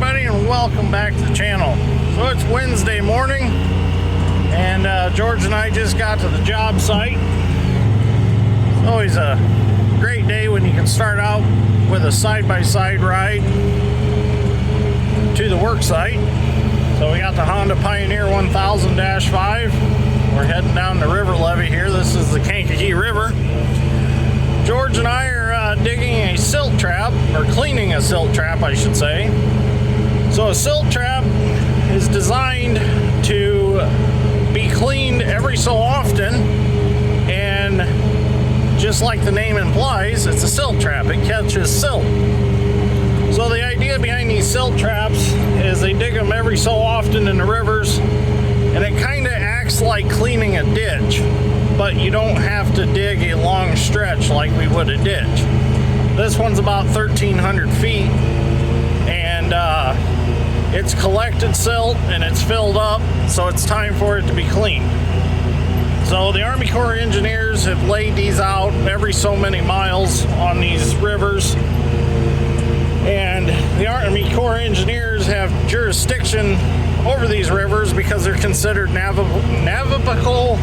everybody, and welcome back to the channel. So it's Wednesday morning, and George and I just got to the job site. It's always a great day when you can start out with a side-by-side ride to the work site. So we got the Honda Pioneer 1000-5. We're heading down the river levee here. This is the Kankakee River. George and I are digging a silt trap, or cleaning a silt trap, I should say. So a silt trap is designed to be cleaned every so often, and just like the name implies, it's a silt trap. It catches silt. So the idea behind these silt traps is they dig them every so often in the rivers, and it kind of acts like cleaning a ditch, but you don't have to dig a long stretch like we would a ditch. This one's about 1,300 feet, and it's collected silt and it's filled up, so it's time for it to be cleaned. So the Army Corps of Engineers have laid these out every so many miles on these rivers, and the Army Corps of Engineers have jurisdiction over these rivers because they're considered navigable,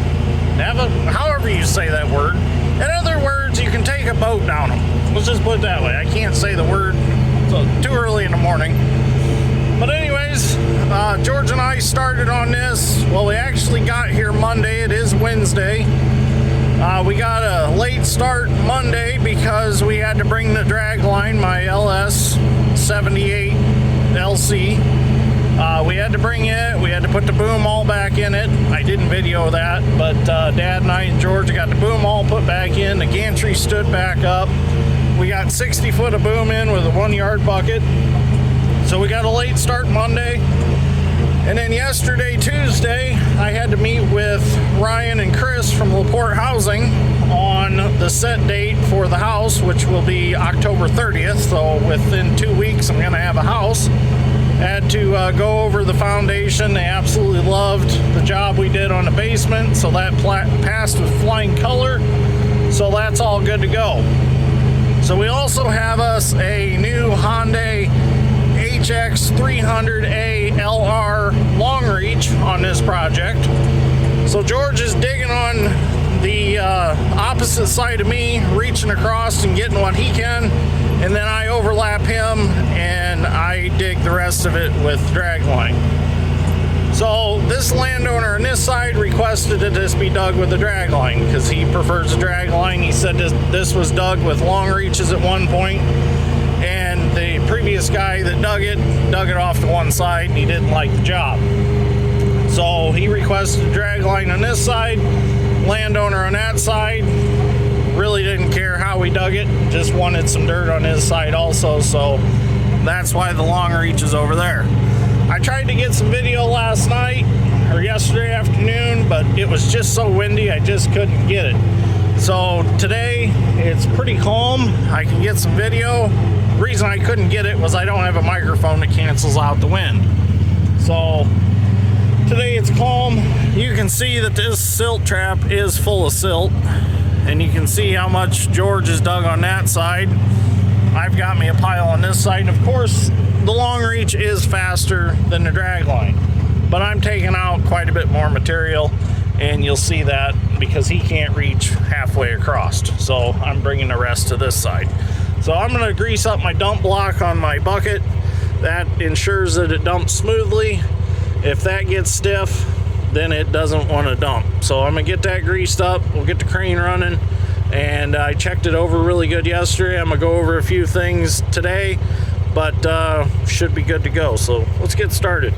however you say that word. In other words, you can take a boat down them. Let's just put it that way. I can't say the word, so too early in the morning. But anyways, George and I started on this. Well, we actually got here Monday. It is Wednesday. We got a late start Monday because we had to bring the dragline, my LS78LC. We had to bring it. We had to put the boom all back in it. I didn't video that, but Dad and I and George got the boom all put back in. The gantry stood back up. We got 60 foot of boom in with a 1 yard bucket. So we got a late start Monday. And then yesterday, Tuesday, I had to meet with Ryan and Chris from LaPorte Housing on the set date for the house, which will be October 30th. So within 2 weeks, I'm going to have a house. Had to go over the foundation. They absolutely loved the job we did on the basement, so that passed with flying color. So that's all good to go. So we also have us a new Hyundai HX300ALR long reach on this project. So George is digging on the opposite side of me, reaching across and getting what he can, and then I overlap him and I dig the rest of it with dragline. So this landowner on this side requested that this be dug with a dragline because he prefers a dragline. He said this was dug with long reaches at one point, and the previous guy that dug it off to one side and he didn't like the job. So he requested a dragline on this side. Landowner on that side really didn't care how we dug it, just wanted some dirt on his side also, so that's why the long reach is over there. I tried to get some video last night or yesterday afternoon, but it was just so windy I just couldn't get it. So today it's pretty calm. I can get some video. The reason I couldn't get it was I don't have a microphone that cancels out the wind. So today it's calm. You can see that this silt trap is full of silt, and you can see how much George has dug on that side. I've got me a pile on this side, and of course the long reach is faster than the dragline, but I'm taking out quite a bit more material, and you'll see that because he can't reach halfway across, so I'm bringing the rest to this side. So I'm going to grease up my dump block on my bucket. That ensures that it dumps smoothly. If that gets stiff, then it doesn't want to dump. So I'm gonna get that greased up. We'll get the crane running, and I checked it over really good yesterday. I'm gonna go over a few things today, but should be good to go. So let's get started.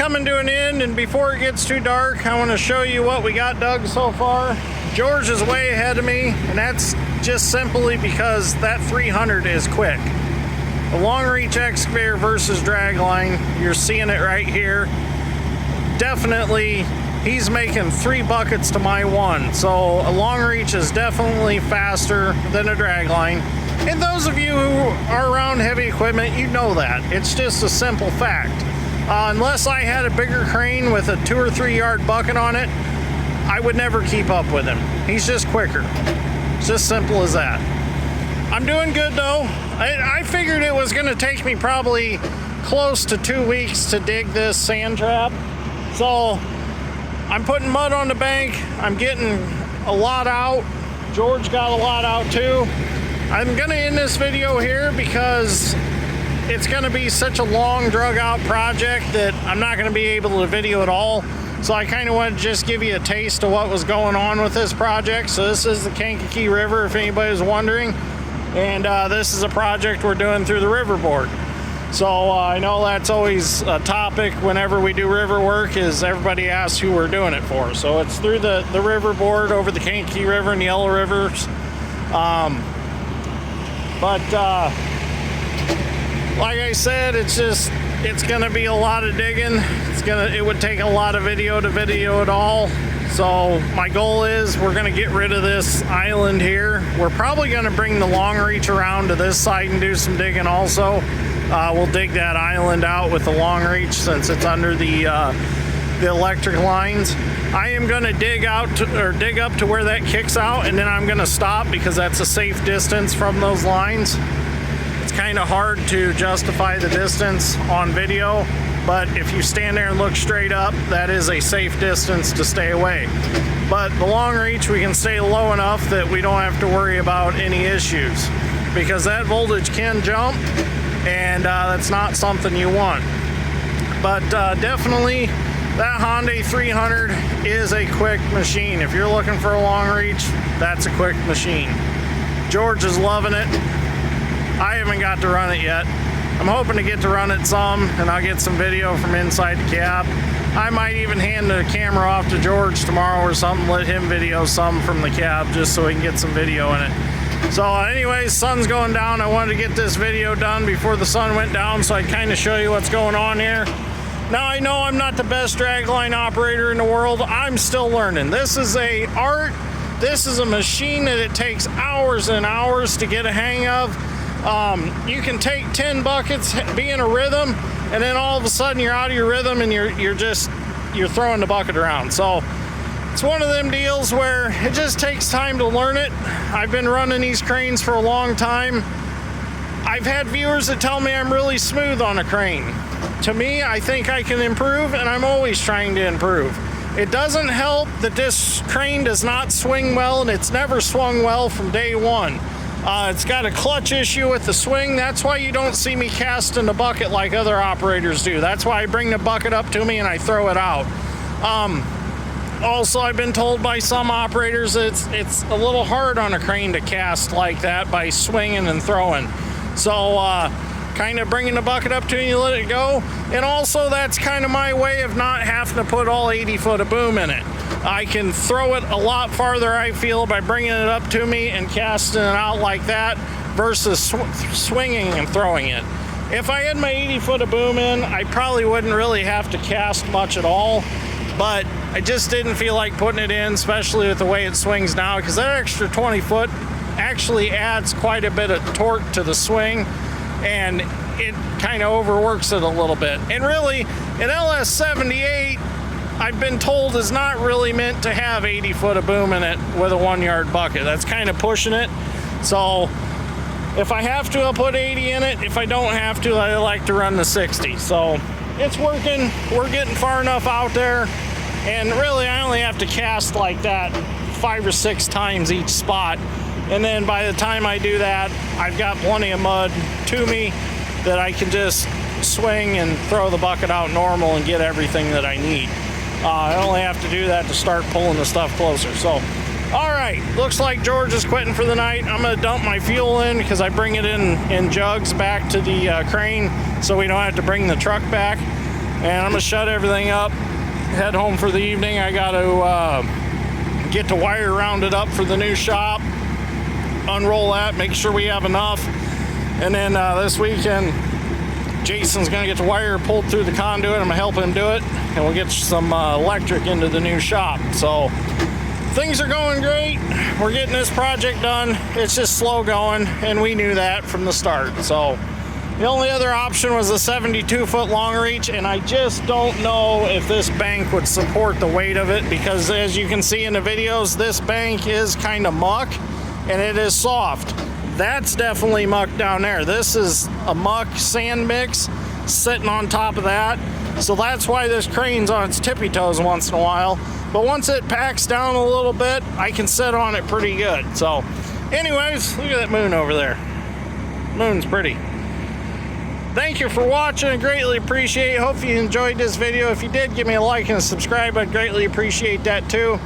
coming to an end, and before it gets too dark, I want to show you what we got dug so far. George is way ahead of me, and that's just simply because that 300 is quick. The long reach excavator versus dragline, you're seeing it right here. Definitely, he's making 3 buckets to my 1. So a long reach is definitely faster than a dragline. And those of you who are around heavy equipment, you know that. It's just a simple fact. Unless I had a bigger crane with a 2 or 3 yard bucket on it, I would never keep up with him. He's just quicker. Just simple as that. I'm doing good though. I figured it was gonna take me probably close to 2 weeks to dig this sand trap. So I'm putting mud on the bank. I'm getting a lot out. George got a lot out too. I'm gonna end this video here because it's gonna be such a long drug out project that I'm not gonna be able to video it all. So I kind of want to just give you a taste of what was going on with this project. So this is the Kankakee River, if anybody was wondering. And this is a project we're doing through the river board. So I know that's always a topic whenever we do river work, is everybody asks who we're doing it for. So it's through the river board over the Kankakee River and the Yellow Rivers. Like I said, it's gonna be a lot of digging. It would take a lot of video to video it all. So my goal is we're gonna get rid of this island here. We're probably gonna bring the long reach around to this side and do some digging also. We'll dig that island out with the long reach since it's under the electric lines. I am gonna dig up to where that kicks out, and then I'm gonna stop because that's a safe distance from those lines. It's kind of hard to justify the distance on video, but if you stand there and look straight up, that is a safe distance to stay away. But the long reach, we can stay low enough that we don't have to worry about any issues, because that voltage can jump, and that's not something you want. But definitely that Hyundai 300 is a quick machine. If you're looking for a long reach, that's a quick machine. George is loving it. I haven't got to run it yet. I'm hoping to get to run it some, and I'll get some video from inside the cab. I might even hand the camera off to George tomorrow or something, let him video some from the cab just so we can get some video in it. So anyways, sun's going down. I wanted to get this video done before the sun went down so I'd kind of show you what's going on here. Now I know I'm not the best dragline operator in the world. I'm still learning. This is a art. This is a machine that it takes hours and hours to get a hang of. You can take 10 buckets, be in a rhythm, and then all of a sudden you're out of your rhythm and you're throwing the bucket around. So it's one of them deals where it just takes time to learn it. I've been running these cranes for a long time. I've had viewers that tell me I'm really smooth on a crane. To me, I think I can improve, and I'm always trying to improve. It doesn't help that this crane does not swing well, and it's never swung well from day one. It's got a clutch issue with the swing. That's why you don't see me casting the bucket like other operators do. That's why I bring the bucket up to me and I throw it out. Also, I've been told by some operators that it's a little hard on a crane to cast like that by swinging and throwing. So kind of bringing the bucket up to you and you let it go. And also, that's kind of my way of not having to put all 80 foot of boom in it. I can throw it a lot farther, I feel, by bringing it up to me and casting it out like that versus swinging and throwing it. If I had my 80 foot of boom in, I probably wouldn't really have to cast much at all, but I just didn't feel like putting it in, especially with the way it swings now, because that extra 20 foot actually adds quite a bit of torque to the swing, and it kind of overworks it a little bit. And really, an LS78, I've been told, is not really meant to have 80 foot of boom in it with a 1 yard bucket. That's kind of pushing it. So if I have to, I'll put 80 in it. If I don't have to, I like to run the 60. So it's working. We're getting far enough out there. And really, I only have to cast like that 5 or 6 times each spot. And then by the time I do that, I've got plenty of mud to me that I can just swing and throw the bucket out normal and get everything that I need. I only have to do that to start pulling the stuff closer. So, all right, looks like George is quitting for the night. I'm gonna dump my fuel in because I bring it in jugs back to the crane so we don't have to bring the truck back. And I'm gonna shut everything up, head home for the evening. I gotta get the wire rounded up for the new shop, unroll that, make sure we have enough. And then this weekend, Jason's gonna get the wire pulled through the conduit. I'm gonna help him do it, and we'll get some electric into the new shop. So things are going great. We're getting this project done. It's just slow going, and we knew that from the start. So the only other option was a 72 foot long reach, and I just don't know if this bank would support the weight of it, because as you can see in the videos, this bank is kind of muck. and it is soft. That's definitely muck down there. This is a muck sand mix sitting on top of that. So that's why this crane's on its tippy toes once in a while. But once it packs down a little bit, I can sit on it pretty good. So anyways, look at that moon over there. Moon's pretty. Thank you for watching. I greatly appreciate it. Hope you enjoyed this video. If you did, give me a like and a subscribe. I'd greatly appreciate that too.